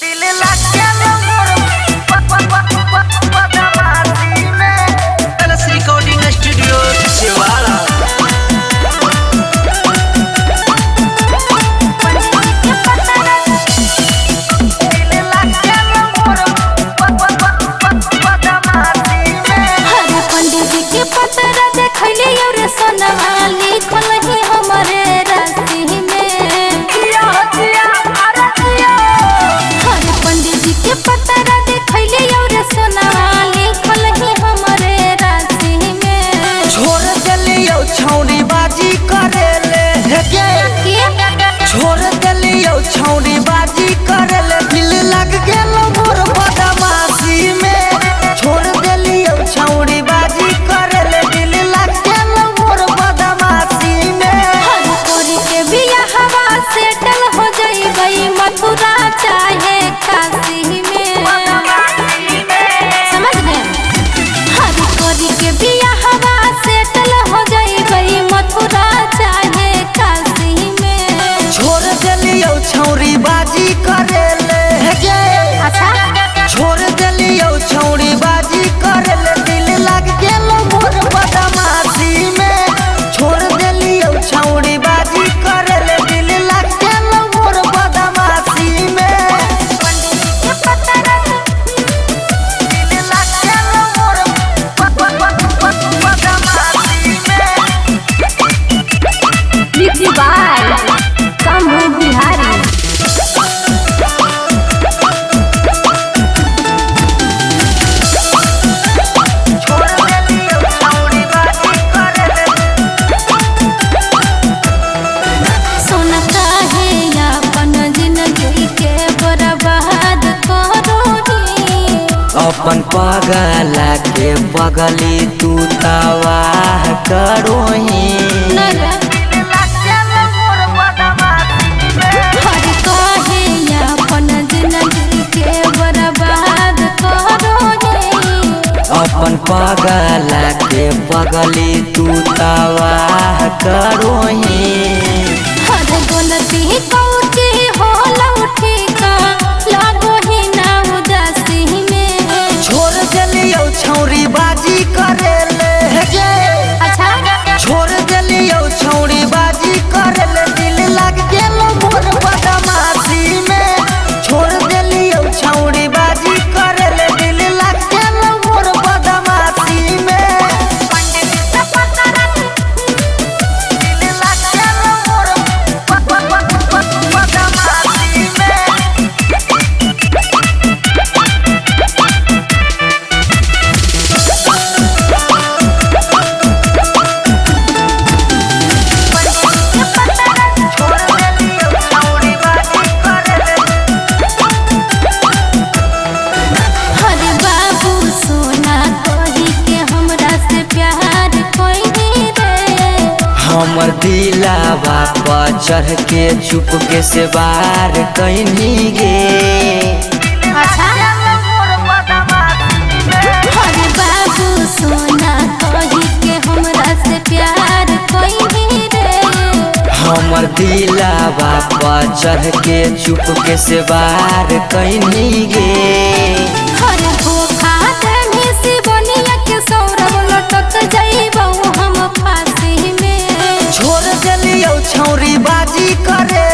दिल लग गया मोर बदमाशी में। कलश रिकॉर्डिंग स्टूडियो शिवाला। छौरी बाजी करेले दिल लग गेल मोर बदमाशी में। छोड़ देलियो छौरी बाजी करेले दिल लग गेल मोर बदमाशी में। हरी के बियाहवा सेटल हो जइबई मथुरा चाहे काशी में। समझ गए? हरी के बियाहवा सेटल हो जइबई मथुरा चाहे काशी में। छोड़ देलियो छौरी बाजी करेले गे। अच्छा छोड़ देलियो छौरी बाजी करेले दिल लग गेल मोर बदमाशी में। छोड़ देलियो छौरी बाजी करेले दिल लग गेल मोर बदमाशी में। दिल लग गेल मोर बदमाशी में। लिखी बाय शंभू बिहारी। अपन पगला के पगली तू तवाह करोही। अपन पगला के पगली तू तवाह करोही। छोड़ देलियो छौरी बाजी करेले गे। अच्छा छोड़ देलियो छौरी बाजी करेले दिल लग गेल मोर बदमाशी में। छोड़ देलियो छौरी बाजी करेले दिल लग गेल मोर बदमाशी में। दिल लग गेल मोर बदमाशी में। हमर दिलावा पर चढ़ के चुपके से वार कहीं गे। अरे बाबू सोना कही के हमरा से प्यार कहीं रे। हमर दिलावा पर चढ़ के चुपके से वार कहीं गे। अरे धोखा देनी से बनिया के सौरव लटक जाइबौ हम फांसी में। छोड़ देलियो छौरी बाजी करे